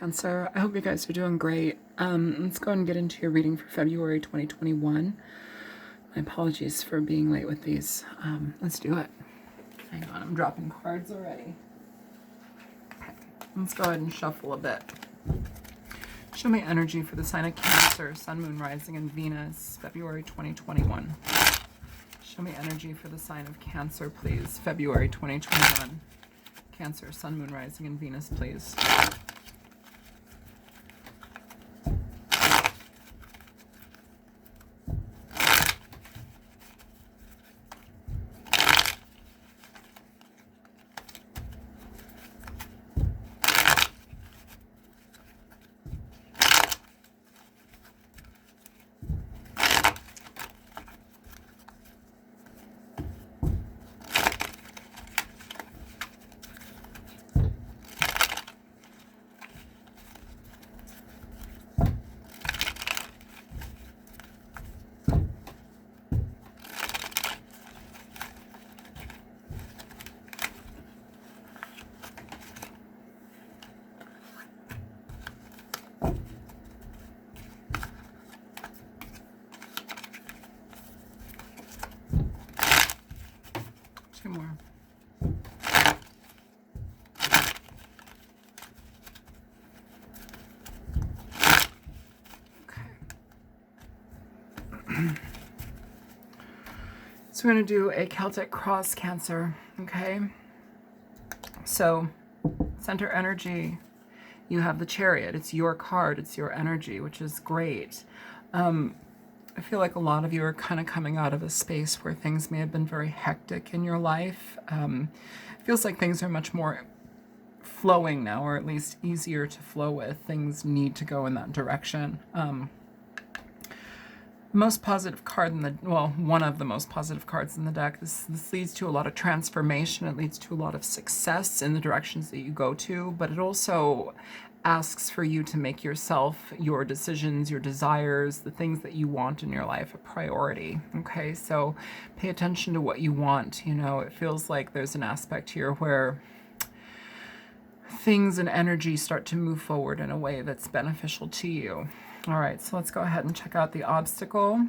Cancer. I hope you guys are doing great. Let's go and get into your reading for February 2021. My apologies for being late with these. Let's do it. Hang on, I'm dropping cards already. Okay, let's go ahead and shuffle a bit. Show me energy for the sign of Cancer, Sun, Moon, Rising, and Venus, February 2021. Show me energy for the sign of Cancer, please, February 2021. Cancer, Sun, Moon, Rising, and Venus, please. Two more. Okay. So we're going to do a Celtic cross, Cancer. Okay. So center energy. You have the Chariot. It's your card. It's your energy, which is great. I feel like a lot of you are kind of coming out of a space where things may have been very hectic in your life. It feels like things are much more flowing now, or at least easier to flow with. Things need to go in that direction. Most positive card in the, well, one of the most positive cards in the deck. This leads to a lot of transformation. It leads to a lot of success in the directions that you go to, but it also asks for you to make yourself, your decisions, your desires, the things that you want in your life a priority. Okay, so pay attention to what you want. You know, it feels like there's an aspect here where things and energy start to move forward in a way that's beneficial to you. All right, so let's go ahead and check out the obstacle.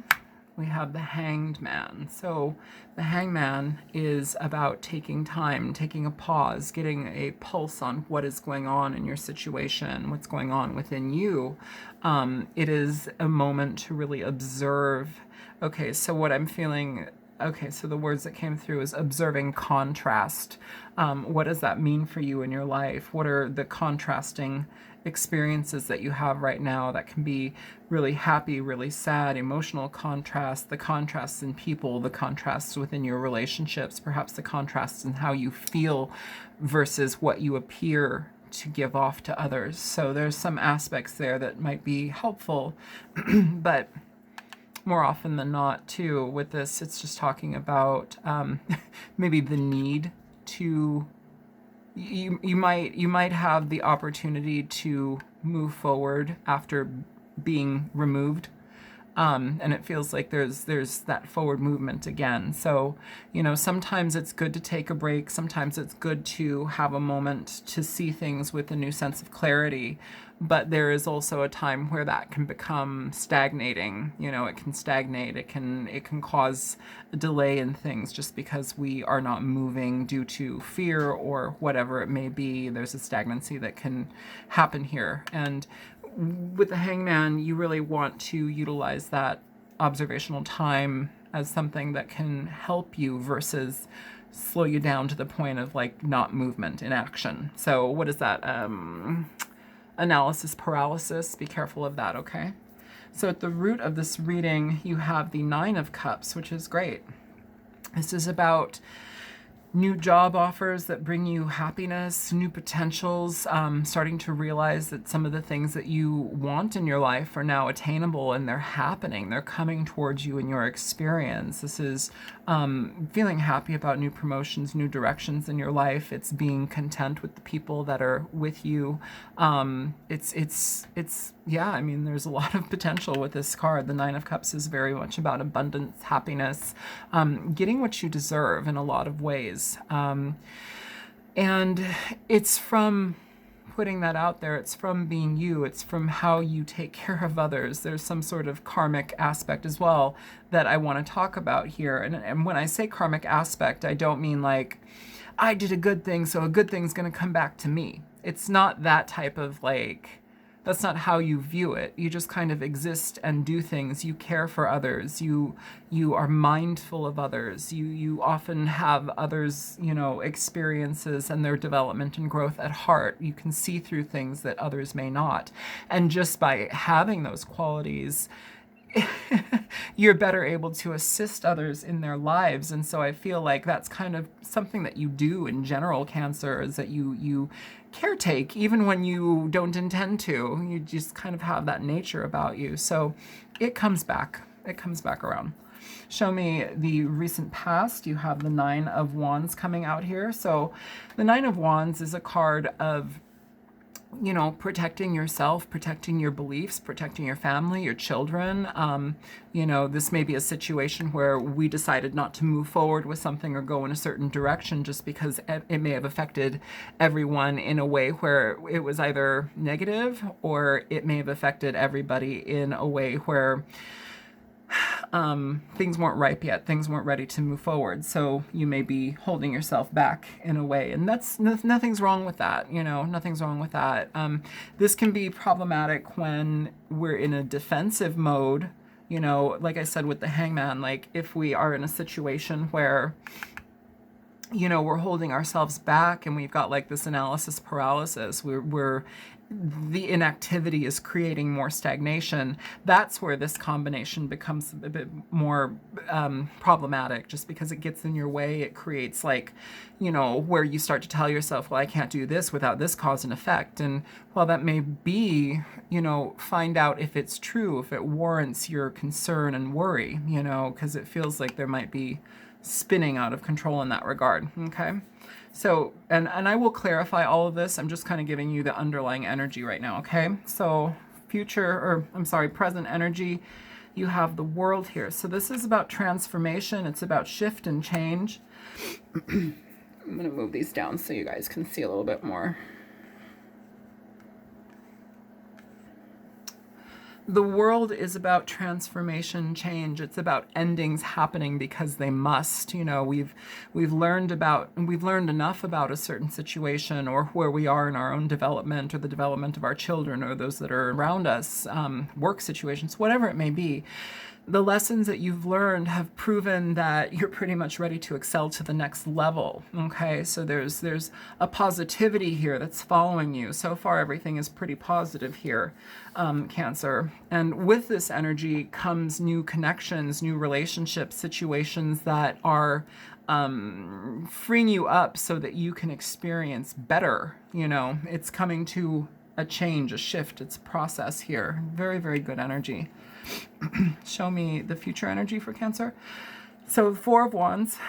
We have the Hanged Man. So the Hangman is about taking time, taking a pause, getting a pulse on what is going on in your situation, what's going on within you. It is a moment to really observe. Okay, so what I'm feeling, okay, so the words that came through is observing contrast. What does that mean for you in your life? What are the contrasting experiences that you have right now that can be really happy, really sad, emotional contrast, the contrasts in people, the contrasts within your relationships, perhaps the contrasts in how you feel versus what you appear to give off to others. So there's some aspects there that might be helpful, but more often than not too with this, it's just talking about maybe the need to, you might have the opportunity to move forward after being removed, and it feels like there's that forward movement again. So, you know, sometimes it's good to take a break. Sometimes it's good to have a moment to see things with a new sense of clarity. But there is also a time where that can become stagnating. You know, it can stagnate. It can cause a delay in things just because we are not moving due to fear or whatever it may be. There's a stagnancy that can happen here. And with the Hangman, you really want to utilize that observational time as something that can help you versus slow you down to the point of like not movement, inaction. So what is that? Analysis paralysis. Be careful of that, okay? So at the root of this reading, you have the Nine of Cups, which is great. This is about new job offers that bring you happiness, new potentials, starting to realize that some of the things that you want in your life are now attainable and they're happening. They're coming towards you in your experience. This is feeling happy about new promotions, new directions in your life. It's being content with the people that are with you. Yeah, I mean, there's a lot of potential with this card. The Nine of Cups is very much about abundance, happiness, getting what you deserve in a lot of ways. And it's from putting that out there. It's from being you. It's from how you take care of others. There's some sort of karmic aspect as well that I want to talk about here. And when I say karmic aspect, I don't mean like, I did a good thing, so a good thing's going to come back to me. It's not that type of like, that's not how you view it. You just kind of exist and do things. You care for others. You are mindful of others. You often have others, you know, experiences and their development and growth at heart. You can see through things that others may not. And just by having those qualities, you're better able to assist others in their lives. And so I feel like that's kind of something that you do in general, Cancer, is that you caretake even when you don't intend to. You just kind of have that nature about you. So it comes back. It comes back around. Show me the recent past. You have the Nine of Wands coming out here. So the Nine of Wands is a card of, you know, protecting yourself, protecting your beliefs, protecting your family, your children. You know, this may be a situation where we decided not to move forward with something or go in a certain direction just because it may have affected everyone in a way where it was either negative, or it may have affected everybody in a way where things weren't ripe yet, things weren't ready to move forward. So you may be holding yourself back in a way, and that's nothing's wrong with that. You know, nothing's wrong with that. This can be problematic when we're in a defensive mode. You know, like I said with the Hangman, like if we are in a situation where, you know, we're holding ourselves back and we've got like this analysis paralysis, we're the inactivity is creating more stagnation. That's where this combination becomes a bit more problematic, just because it gets in your way. It creates like, you know, where you start to tell yourself, well, I can't do this without this cause and effect. And while that may be, you know, find out if it's true, if it warrants your concern and worry, you know, because it feels like there might be spinning out of control in that regard. Okay. So, and I will clarify all of this. I'm just kind of giving you the underlying energy right now. Okay. So present energy, you have the World here. So this is about transformation. It's about shift and change. I'm going to move these down so you guys can see a little bit more. The World is about transformation, change. It's about endings happening because they must. You know, we've learned enough about a certain situation, or where we are in our own development, or the development of our children, or those that are around us, work situations, whatever it may be. The lessons that you've learned have proven that you're pretty much ready to excel to the next level. Okay, so there's a positivity here that's following you. So far, everything is pretty positive here, Cancer. And with this energy comes new connections, new relationships, situations that are freeing you up so that you can experience better. You know, it's coming to a change, a shift. It's a process here. Very, very good energy. Show me the future energy for Cancer. So Four of Wands.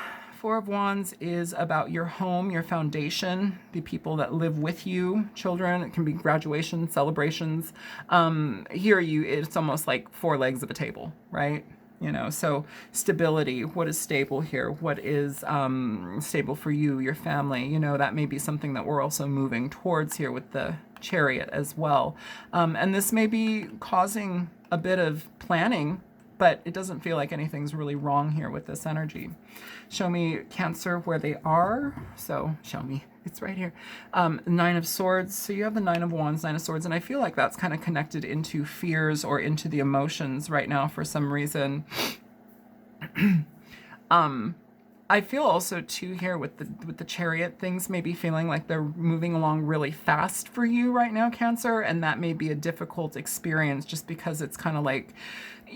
Four of Wands is about your home, your foundation, the people that live with you, children. It can be graduation, celebrations. It's almost like four legs of a table, right? You know, so stability. What is stable here? What is stable for you, your family? You know, that may be something that we're also moving towards here with the Chariot as well. And this may be causing a bit of planning, but it doesn't feel like anything's really wrong here with this energy. Show me, Cancer, where they are. So show me. It's right here. Nine of Swords. So you have the Nine of Wands, Nine of Swords, and I feel like that's kind of connected into fears or into the emotions right now for some reason. I feel also too here with the Chariot, things may be feeling like they're moving along really fast for you right now, Cancer, and that may be a difficult experience just because it's kind of like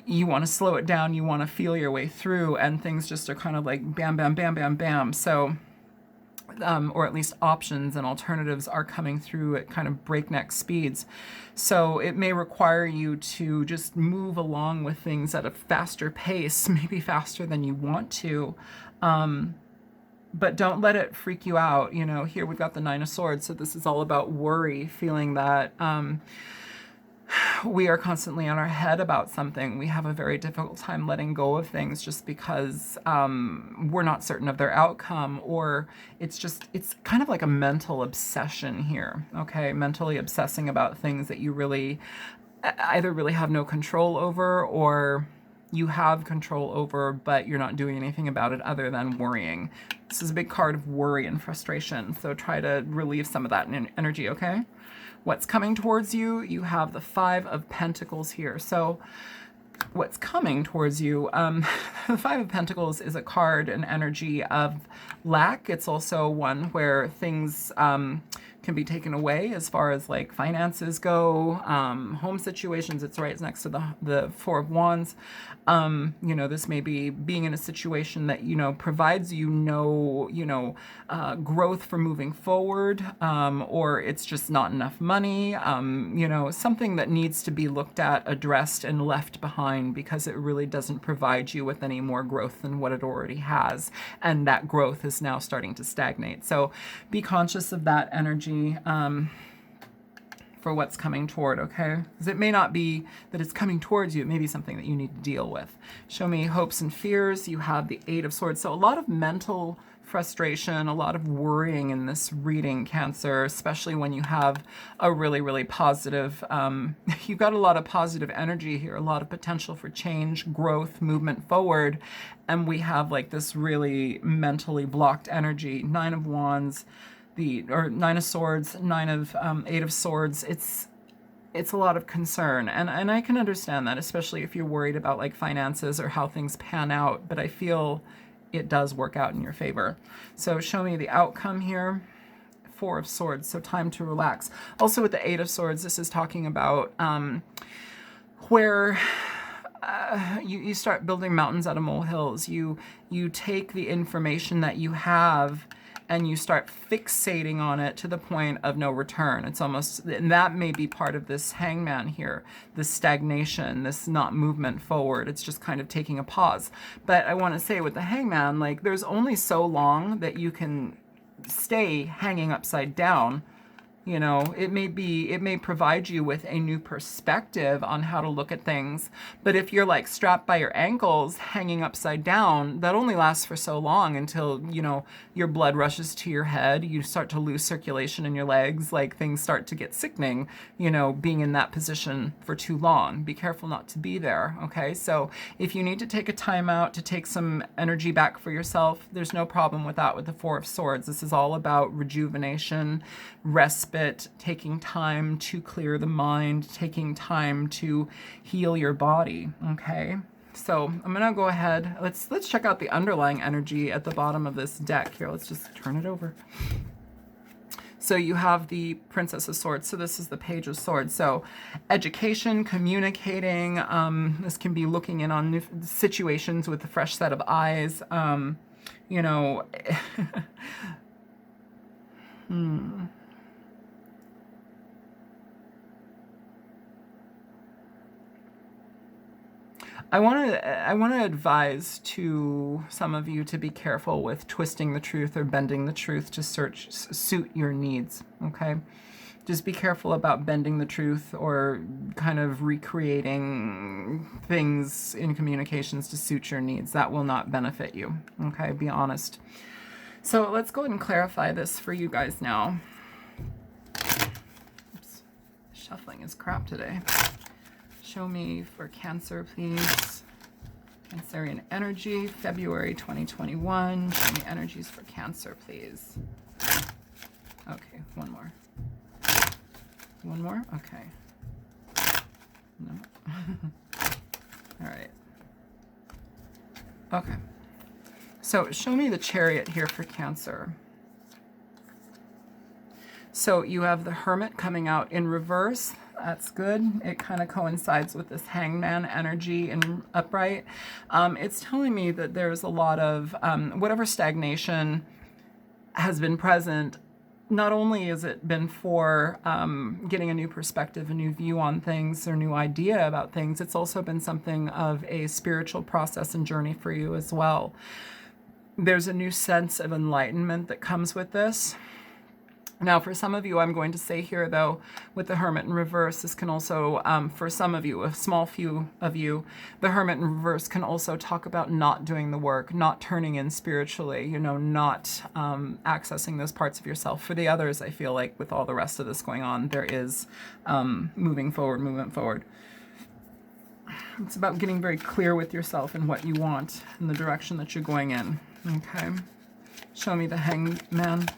you want to slow it down, you want to feel your way through, and things just are kind of like bam, bam, bam, bam, bam. So, or at least options and alternatives are coming through at kind of breakneck speeds. So it may require you to just move along with things at a faster pace, maybe faster than you want to. But don't let it freak you out. You know, here we've got the Nine of Swords. So this is all about worry, feeling that, we are constantly on our head about something. We have a very difficult time letting go of things just because we're not certain of their outcome, or it's kind of like a mental obsession here, okay? Mentally obsessing about things that you really either really have no control over, or you have control over, but you're not doing anything about it other than worrying. This is a big card of worry and frustration, so try to relieve some of that energy, okay? What's coming towards you? You have the Five of Pentacles here. So what's coming towards you, the Five of Pentacles is a card, an energy of lack. It's also one where things can be taken away as far as like finances go, home situations. It's right next to the Four of Wands. You know, this may be being in a situation that, you know, provides you no, growth for moving forward, or it's just not enough money, you know, something that needs to be looked at, addressed, and left behind because it really doesn't provide you with any more growth than what it already has. And that growth is now starting to stagnate. So be conscious of that energy. For what's coming toward, okay? Because it may not be that it's coming towards you. It may be something that you need to deal with. Show me hopes and fears. You have the Eight of Swords. So a lot of mental frustration, a lot of worrying in this reading, Cancer, especially when you have a really, really positive, you've got a lot of positive energy here, a lot of potential for change, growth, movement forward. And we have like this really mentally blocked energy. Nine of Wands, Nine of Swords, Eight of Swords. It's a lot of concern, and I can understand that, especially if you're worried about like finances or how things pan out, but I feel it does work out in your favor. So show me the outcome here. Four of Swords, so time to relax. Also with the Eight of Swords, this is talking about where you start building mountains out of molehills. You take the information that you have and you start fixating on it to the point of no return. It's almost, and that may be part of this Hangman here, this stagnation, this not movement forward. It's just kind of taking a pause. But I want to say with the Hangman, like there's only so long that you can stay hanging upside down. You know, it may provide you with a new perspective on how to look at things. But if you're like strapped by your ankles, hanging upside down, that only lasts for so long until, you know, your blood rushes to your head. You start to lose circulation in your legs, like things start to get sickening, you know, being in that position for too long. Be careful not to be there, okay? So if you need to take a time out to take some energy back for yourself, there's no problem with that with the Four of Swords. This is all about rejuvenation, respite, taking time to clear the mind, taking time to heal your body, okay? So I'm gonna go ahead, let's check out the underlying energy at the bottom of this deck here. Let's just turn it over. So you have the Princess of Swords. So this is the Page of Swords. So education, communicating, this can be looking in on new situations with a fresh set of eyes, you know, I want to advise to some of you to be careful with twisting the truth or bending the truth to suit your needs, okay? Just be careful about bending the truth or kind of recreating things in communications to suit your needs. That will not benefit you, okay? Be honest. So let's go ahead and clarify this for you guys now. Oops. Shuffling is crap today. Show me for Cancer, please. Cancerian energy, February 2021. Show me energies for Cancer, please. Okay, one more. One more? Okay. No. All right. Okay. So show me the Chariot here for Cancer. So you have the Hermit coming out in reverse. That's good. It kind of coincides with this Hangman energy in upright. It's telling me that there's a lot of whatever stagnation has been present. Not only has it been for getting a new perspective, a new view on things, or new idea about things, it's also been something of a spiritual process and journey for you as well. There's a new sense of enlightenment that comes with this. Now, for some of you, I'm going to say here, though, with the Hermit in reverse, this can also, for some of you, a small few of you, the Hermit in reverse can also talk about not doing the work, not turning in spiritually, you know, not accessing those parts of yourself. For the others, I feel like with all the rest of this going on, there is movement forward. It's about getting very clear with yourself and what you want and the direction that you're going in. Okay. Show me the Hangman.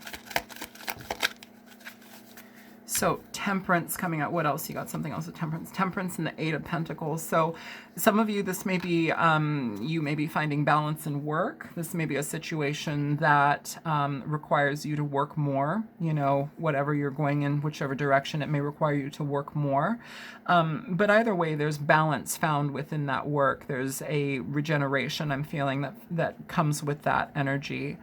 So Temperance coming out. What else? You got something else with Temperance. Temperance and the Eight of Pentacles. So some of you, this may be, you may be finding balance in work. This may be a situation that requires you to work more, you know, whatever you're going in, whichever direction, it may require you to work more. But either way, there's balance found within that work. There's a regeneration, I'm feeling, that comes with that energy.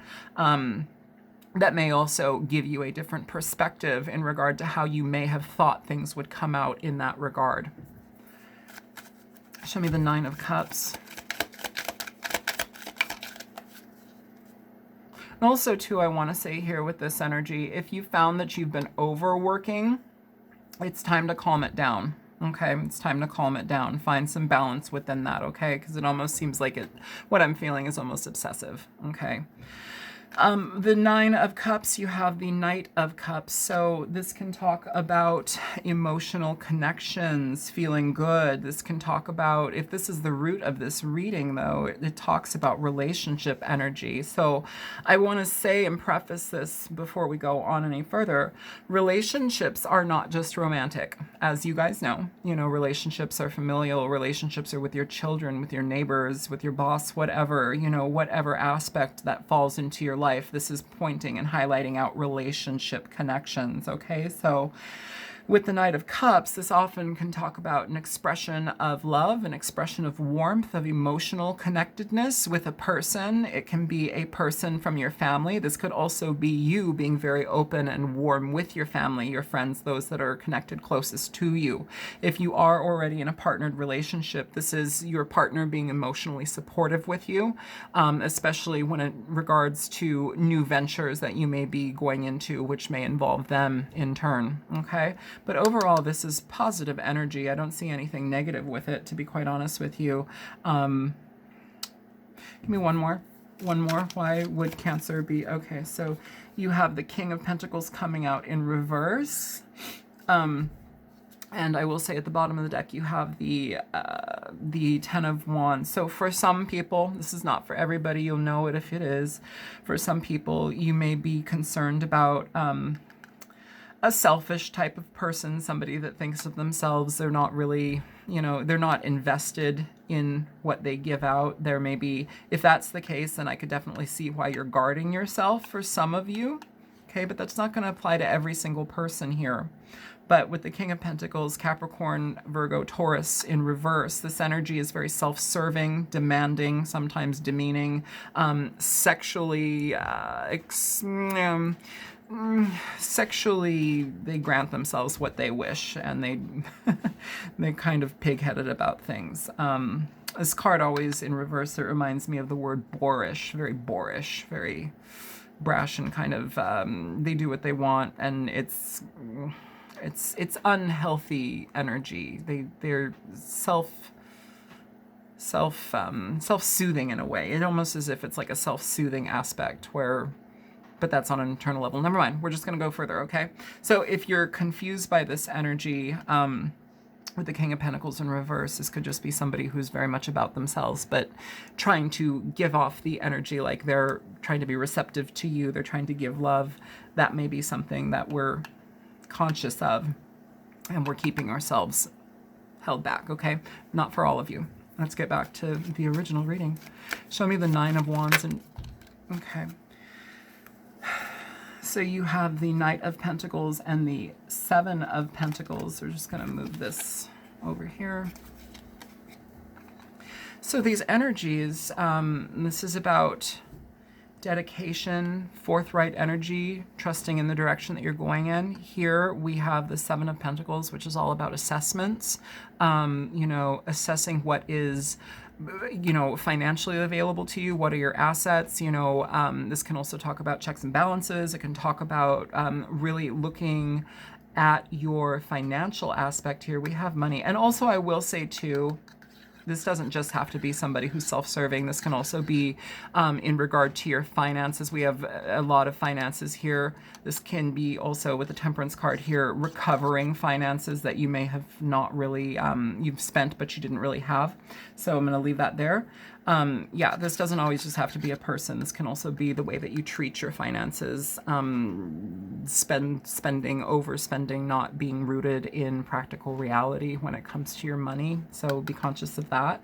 That may also give you a different perspective in regard to how you may have thought things would come out in that regard. Show me the Nine of Cups. And also, too, I want to say here with this energy, if you found that you've been overworking, it's time to calm it down. Okay, it's time to calm it down. Find some balance within that, okay? Because it almost seems like what I'm feeling is almost obsessive, okay? The Nine of Cups, you have the Knight of Cups. So this can talk about emotional connections, feeling good. This can talk about, if this is the root of this reading, though, it talks about relationship energy. So I want to say and preface this before we go on any further. Relationships are not just romantic, as you guys know. You know, relationships are familial. Relationships are with your children, with your neighbors, with your boss, whatever, you know, whatever aspect that falls into your life. This is pointing and highlighting out relationship connections, okay? So with the Knight of Cups, this often can talk about an expression of love, an expression of warmth, of emotional connectedness with a person. It can be a person from your family. This could also be you being very open and warm with your family, your friends, those that are connected closest to you. If you are already in a partnered relationship, this is your partner being emotionally supportive with you, especially when it regards to new ventures that you may be going into, which may involve them in turn, okay? But overall, this is positive energy. I don't see anything negative with it, to be quite honest with you. Give me one more. One more. Why would Cancer be? Okay, so you have the King of Pentacles coming out in reverse. And I will say at the bottom of the deck, you have the Ten of Wands. So for some people, this is not for everybody. You'll know it if it is. For some people, you may be concerned about a selfish type of person, somebody that thinks of themselves. They're not really, you know, they're not invested in what they give out. There may be, if that's the case, then I could definitely see why you're guarding yourself for some of you. Okay, but that's not going to apply to every single person here. But with the King of Pentacles, Capricorn, Virgo, Taurus in reverse, this energy is very self-serving, demanding, sometimes demeaning, sexually, sexually, they grant themselves what they wish, and they're kind of pig-headed about things. This card always in reverse, it reminds me of the word boorish, very brash, and kind of they do what they want, and it's unhealthy energy. They're self-soothing in a way. It almost as if it's like a self-soothing aspect where, but that's on an internal level. Never mind. We're just going to go further, okay? So if you're confused by this energy with the King of Pentacles in reverse, this could just be somebody who's very much about themselves, but trying to give off the energy like they're trying to be receptive to you. They're trying to give love. That may be something that we're conscious of, and we're keeping ourselves held back, okay? Not for all of you. Let's get back to the original reading. Show me the Nine of Wands, and okay. So you have the Knight of Pentacles and the Seven of Pentacles. We're just going to move this over here. So these energies, this is about dedication, forthright energy, trusting in the direction that you're going in. Here we have the Seven of Pentacles, which is all about assessments, you know, assessing what is you know, financially available to you? What are your assets? You know, this can also talk about checks and balances. It can talk about really looking at your financial aspect here. We have money. And also I will say too, this doesn't just have to be somebody who's self-serving. This can also be in regard to your finances. We have a lot of finances here. This can be also, with the Temperance card here, recovering finances that you may have not really, you've spent but you didn't really have. So I'm going to leave that there. Yeah, this doesn't always just have to be a person. This can also be the way that you treat your finances, spending, overspending, not being rooted in practical reality when it comes to your money. So be conscious of that.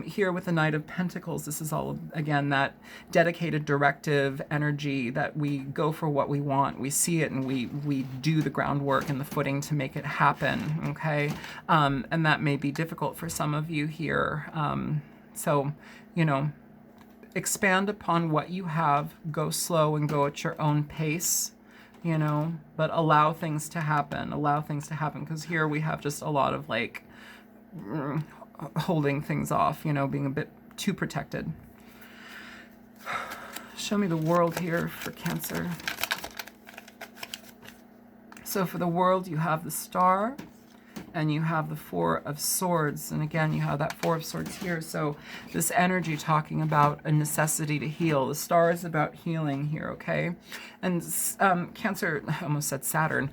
Here with the Knight of Pentacles, this is all, again, that dedicated directive energy that we go for what we want. We see it and we do the groundwork and the footing to make it happen, okay? And that may be difficult for some of you here. So, you know, expand upon what you have, go slow and go at your own pace, you know, but allow things to happen, because here we have just a lot of like holding things off, you know, being a bit too protected. Show me the world here for Cancer. So for the world, you have the Star, and you have the Four of Swords. And again, you have that Four of Swords here. So this energy talking about a necessity to heal. The Star is about healing here, okay? And Cancer, I almost said Saturn.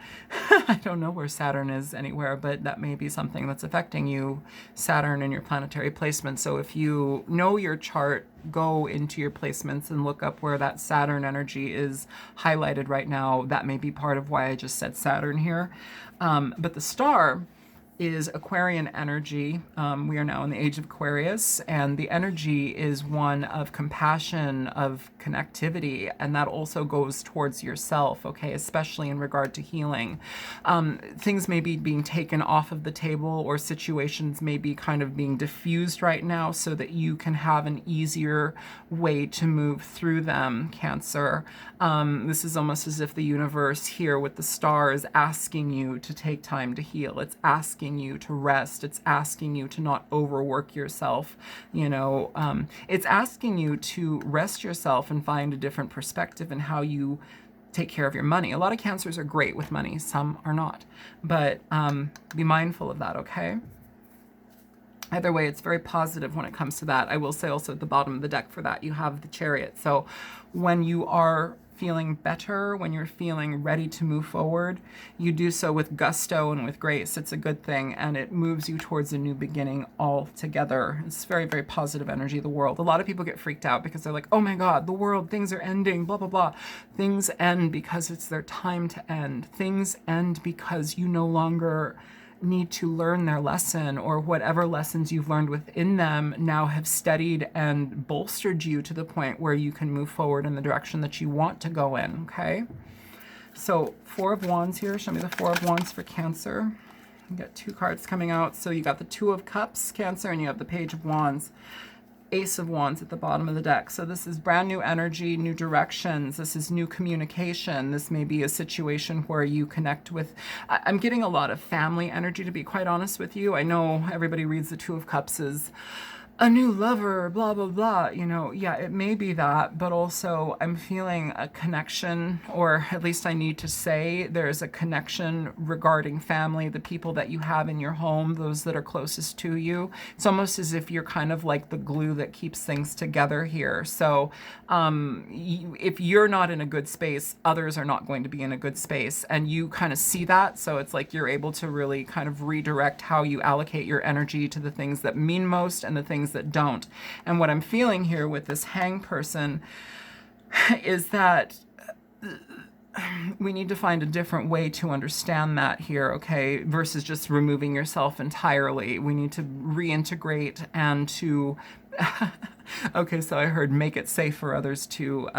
I don't know where Saturn is anywhere, but that may be something that's affecting you, Saturn and your planetary placement. So if you know your chart, go into your placements and look up where that Saturn energy is highlighted right now. That may be part of why I just said Saturn here. But the Star is Aquarian energy. We are now in the age of Aquarius, and the energy is one of compassion, of connectivity, and that also goes towards yourself, okay, especially in regard to healing. Things may be being taken off of the table, or situations may be kind of being diffused right now so that you can have an easier way to move through them, Cancer. This is almost as if the universe here with the Star is asking you to take time to heal. It's asking you to rest. It's asking you to not overwork yourself. You know, it's asking you to rest yourself and find a different perspective in how you take care of your money. A lot of Cancers are great with money. Some are not. But be mindful of that, okay? Either way, it's very positive when it comes to that. I will say also at the bottom of the deck for that, you have the Chariot. So when you are feeling better, when you're feeling ready to move forward, you do so with gusto and with grace. It's a good thing, and it moves you towards a new beginning altogether. It's very, very positive energy of the world. A lot of people get freaked out because they're like, oh my God, the world, things are ending, blah, blah, blah. Things end because it's their time to end. Things end because you no longer need to learn their lesson, or whatever lessons you've learned within them now have steadied and bolstered you to the point where you can move forward in the direction that you want to go in, okay? So Four of Wands here. Show me the Four of Wands for Cancer. You got two cards coming out. So you got the Two of Cups, Cancer, and you have the Page of Wands. Ace of Wands at the bottom of the deck. So this is brand new energy, new directions. This is new communication. This may be a situation where you connect with, I'm getting a lot of family energy, to be quite honest with you. I know everybody reads the Two of Cups as a new lover, blah, blah, blah, you know, yeah, it may be that, but also I'm feeling a connection, or at least I need to say there's a connection regarding family, the people that you have in your home, those that are closest to you. It's almost as if you're kind of like the glue that keeps things together here. So if you're not in a good space, others are not going to be in a good space, and you kind of see that. So it's like you're able to really kind of redirect how you allocate your energy to the things that mean most and the things that don't. And what I'm feeling here with this Hang person is that we need to find a different way to understand that here, okay, versus just removing yourself entirely. We need to reintegrate and to okay, so I heard make it safe for others to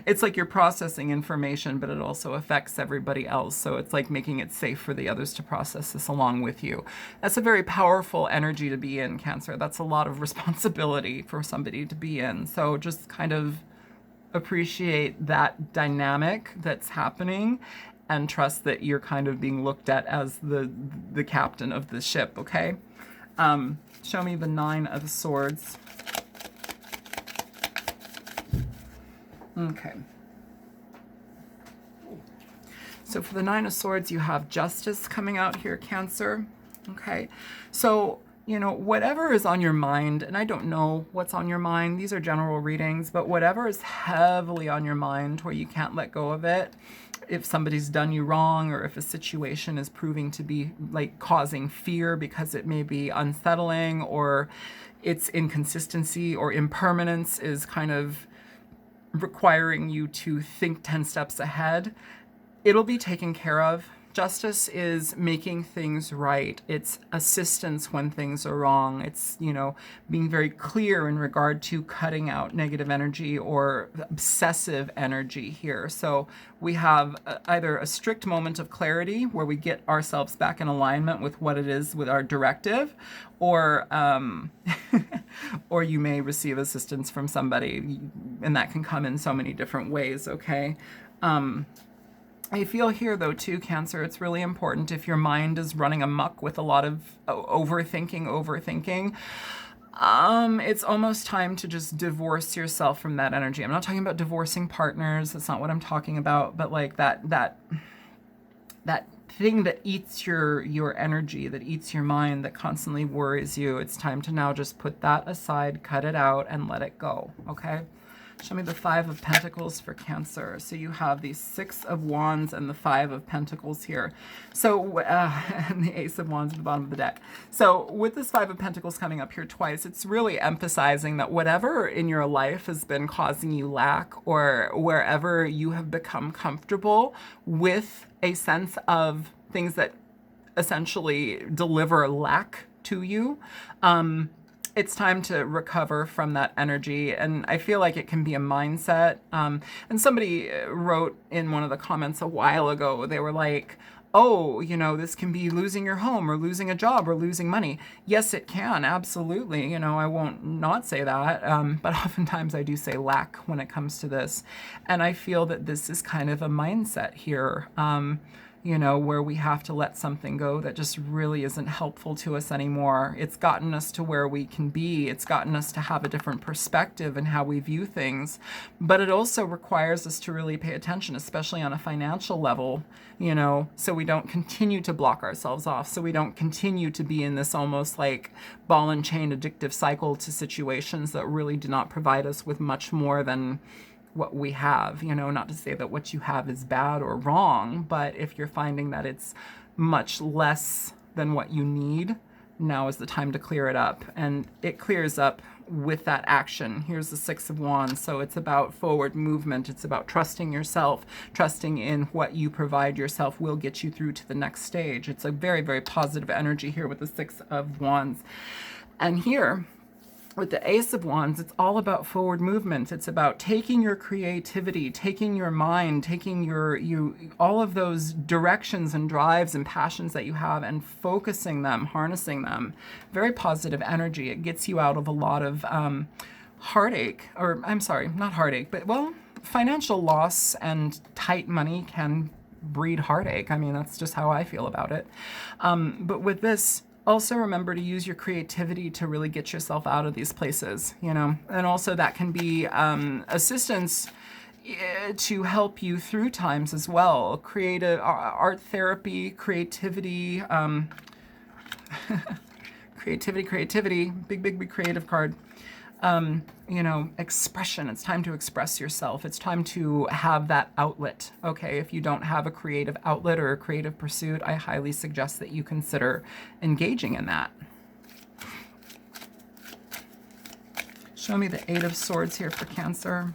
it's like you're processing information, but it also affects everybody else. So it's like making it safe for the others to process this along with you. That's a very powerful energy to be in, Cancer. That's a lot of responsibility for somebody to be in. So just kind of appreciate that dynamic that's happening and trust that you're kind of being looked at as the captain of the ship, okay? Show me the Nine of Swords. Okay. So for the Nine of Swords, you have justice coming out here, Cancer. Okay. So, you know, whatever is on your mind, and I don't know what's on your mind, these are general readings, but whatever is heavily on your mind where you can't let go of it, if somebody's done you wrong, or if a situation is proving to be like causing fear because it may be unsettling, or its inconsistency or impermanence is kind of requiring you to think 10 steps ahead, it'll be taken care of. Justice is making things right. It's assistance when things are wrong. It's, you know, being very clear in regard to cutting out negative energy or obsessive energy here. So we have either a strict moment of clarity where we get ourselves back in alignment with what it is with our directive, or or you may receive assistance from somebody, and that can come in so many different ways, okay? I feel here, though, too, Cancer, it's really important if your mind is running amok with a lot of overthinking, it's almost time to just divorce yourself from that energy. I'm not talking about divorcing partners. That's not what I'm talking about. But like that thing that eats your energy, that eats your mind, that constantly worries you. It's time to now just put that aside, cut it out, and let it go, okay? Show me the Five of Pentacles for Cancer. So you have the Six of Wands and the Five of Pentacles here. So, and the Ace of Wands at the bottom of the deck. So with this Five of Pentacles coming up here twice, it's really emphasizing that whatever in your life has been causing you lack, or wherever you have become comfortable with a sense of things that essentially deliver lack to you, it's time to recover from that energy. And I feel like it can be a mindset. And somebody wrote in one of the comments a while ago, they were like, oh, you know, this can be losing your home or losing a job or losing money. Yes, it can. Absolutely. You know, I won't not say that. But oftentimes I do say lack when it comes to this. And I feel that this is kind of a mindset here. You know, where we have to let something go that just really isn't helpful to us anymore. It's gotten us to where we can be. It's gotten us to have a different perspective in how we view things. But it also requires us to really pay attention, especially on a financial level, you know, so we don't continue to block ourselves off, so we don't continue to be in this almost like ball and chain addictive cycle to situations that really do not provide us with much more than what we have. You know, not to say that what you have is bad or wrong, but if you're finding that it's much less than what you need, now is the time to clear it up. And it clears up with that action. Here's the Six of Wands. So it's about forward movement. It's about trusting yourself, trusting in what you provide yourself will get you through to the next stage. It's a very, very positive energy here with the Six of Wands. And here, with the Ace of Wands, it's all about forward movement. It's about taking your creativity, taking your mind, taking all of those directions and drives and passions that you have and focusing them, harnessing them. Very positive energy. It gets you out of a lot of heartache, or I'm sorry, not heartache, but well, financial loss and tight money can breed heartache. I mean, that's just how I feel about it. But with this, also remember to use your creativity to really get yourself out of these places, you know, and also that can be assistance to help you through times as well. Creative art therapy, creativity, creativity, big creative card. You know, expression. It's time to express yourself. It's time to have that outlet. Okay, if you don't have a creative outlet or a creative pursuit, I highly suggest that you consider engaging in that. Show me the Eight of Swords here for Cancer.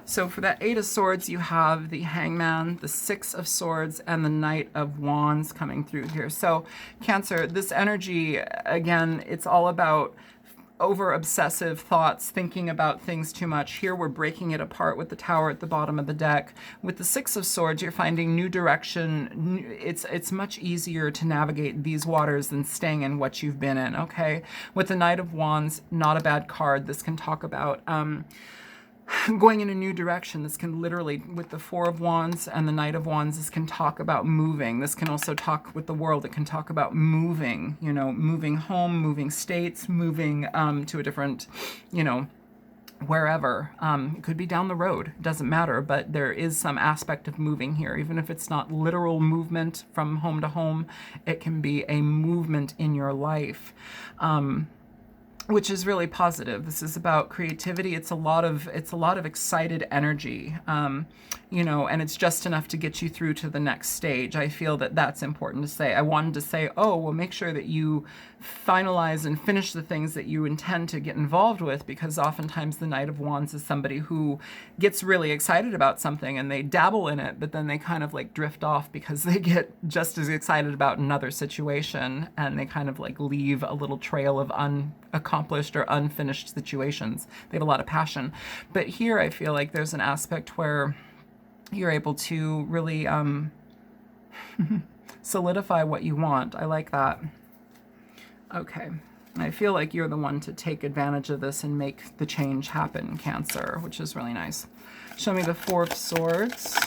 So for that Eight of Swords, you have the Hangman, the Six of Swords, and the Knight of Wands coming through here. So Cancer, this energy, again, it's all about over obsessive thoughts, thinking about things too much. Here we're breaking it apart with the Tower at the bottom of the deck. With the Six of Swords, you're finding new direction. It's much easier to navigate these waters than staying in what you've been in, okay? With the Knight of Wands, not a bad card. This can talk about going in a new direction. This can literally, with the Four of Wands and the Knight of Wands, this can talk about moving. This can also talk with the world. It can talk about moving, you know, moving home, moving states, moving to a different, you know, wherever. It could be down the road, it doesn't matter, but there is some aspect of moving here. Even if it's not literal movement from home to home, it can be a movement in your life. Which is really positive. This is about creativity. It's a lot of excited energy, you know, and it's just enough to get you through to the next stage. I feel that that's important to say. I wanted to say, oh, well, make sure that you finalize and finish the things that you intend to get involved with, because oftentimes the Knight of Wands is somebody who gets really excited about something and they dabble in it, but then they kind of like drift off because they get just as excited about another situation, and they kind of like leave a little trail of unaccomplished or unfinished situations. They have a lot of passion. But here I feel like there's an aspect where you're able to really solidify what you want. I like that. Okay. I feel like you're the one to take advantage of this and make the change happen, Cancer, which is really nice. Show me the Four of Swords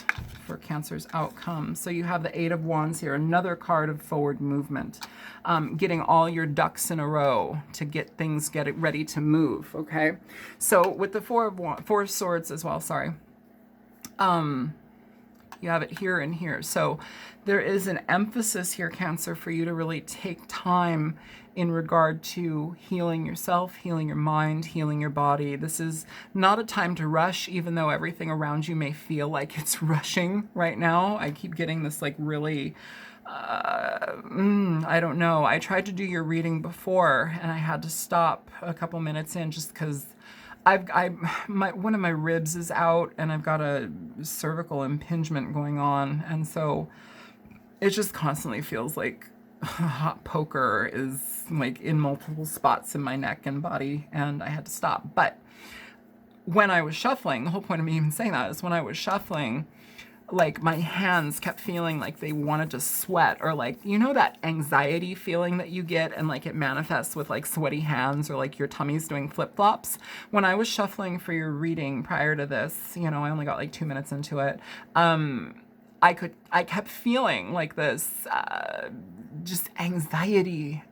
for Cancer's outcome. So you have the Eight of Wands here, another card of forward movement. Getting all your ducks in a row to get things ready to move, okay? So with the Four of Swords as well, sorry. You have it here and here. So there is an emphasis here, Cancer, for you to really take time in regard to healing yourself, healing your mind, healing your body. This is not a time to rush, even though everything around you may feel like it's rushing right now. I keep getting this like really, I don't know. I tried to do your reading before and I had to stop a couple minutes in just because one of my ribs is out and I've got a cervical impingement going on, and so it just constantly feels like a hot poker is like in multiple spots in my neck and body, and I had to stop. But when I was shuffling, the whole point of me even saying that is when I was shuffling, like my hands kept feeling like they wanted to sweat, or like, you know, that anxiety feeling that you get and like it manifests with like sweaty hands, or like your tummy's doing flip-flops. When I was shuffling for your reading prior to this, you know, I only got like 2 minutes into it. I kept feeling like this, just anxiety,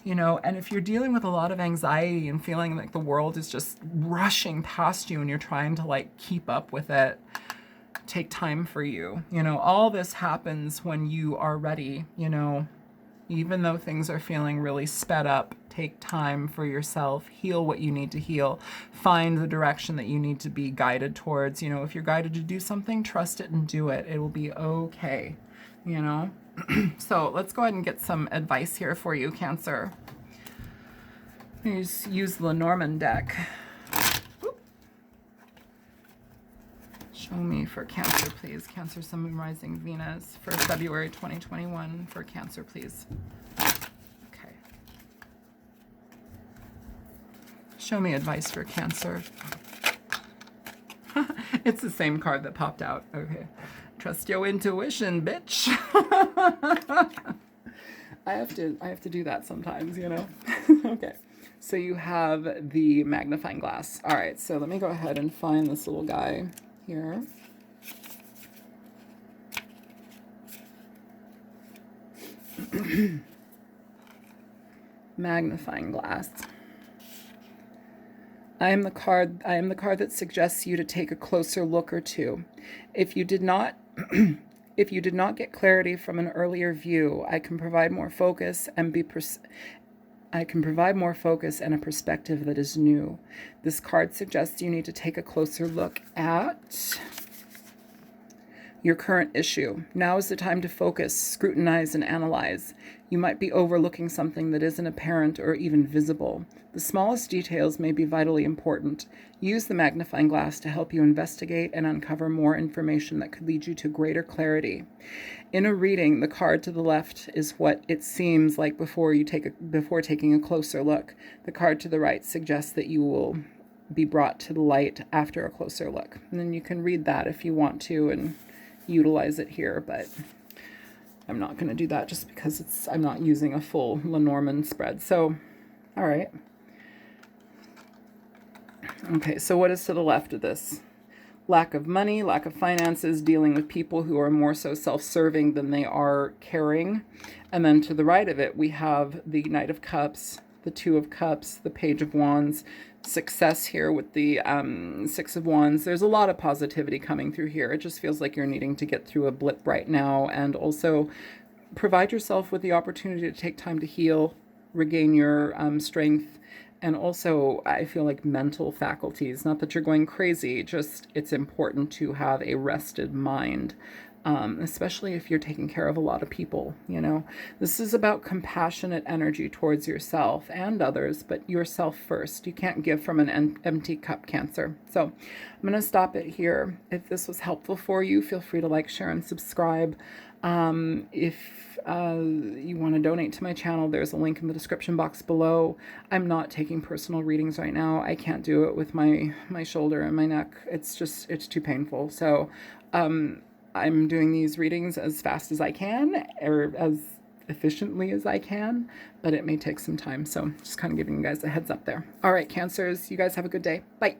you know, and if you're dealing with a lot of anxiety and feeling like the world is just rushing past you and you're trying to like keep up with it, take time for you. You know, all this happens when you are ready, you know, even though things are feeling really sped up, take time for yourself, heal what you need to heal, find the direction that you need to be guided towards. You know, if you're guided to do something, trust it and do it. It will be okay, you know? So let's go ahead and get some advice here for you, Cancer. Use the Lenormand deck. Show me for Cancer, please. Cancer, Sun, Moon, Rising, Venus for February 2021 for Cancer, please. Okay. Show me advice for Cancer. It's the same card that popped out. Okay. Trust your intuition, bitch. I have to do that sometimes, you know. Okay. So you have the magnifying glass. All right. So let me go ahead and find this little guy here. Magnifying glass. I am the card that suggests you to take a closer look or two. If you did not get clarity from an earlier view, I can provide more focus and a perspective that is new. This card suggests you need to take a closer look at your current issue. Now is the time to focus, scrutinize, and analyze. You might be overlooking something that isn't apparent or even visible. The smallest details may be vitally important. Use the magnifying glass to help you investigate and uncover more information that could lead you to greater clarity. In a reading, the card to the left is what it seems like before taking a closer look. The card to the right suggests that you will be brought to the light after a closer look. And then you can read that if you want to and utilize it here, but I'm not going to do that just because I'm not using a full Lenormand spread. So, all right. Okay, so what is to the left of this? Lack of money, lack of finances, dealing with people who are more so self-serving than they are caring. And then to the right of it, we have the Knight of Cups, the Two of Cups, the Page of Wands, success here with the Six of Wands. There's a lot of positivity coming through here. It just feels like you're needing to get through a blip right now, and also provide yourself with the opportunity to take time to heal, regain your strength, and also I feel like mental faculties. Not that you're going crazy, just it's important to have a rested mind, especially if you're taking care of a lot of people, you know. This is about compassionate energy towards yourself and others, but yourself first. You can't give from an empty cup, Cancer. So I'm going to stop it here. If this was helpful for you, feel free to like, share, and subscribe. If you want to donate to my channel, there's a link in the description box below. I'm not taking personal readings right now. I can't do it with my shoulder and my neck. It's too painful. So I'm doing these readings as fast as I can, or as efficiently as I can, but it may take some time. So just kind of giving you guys a heads up there. All right, Cancers, you guys have a good day. Bye.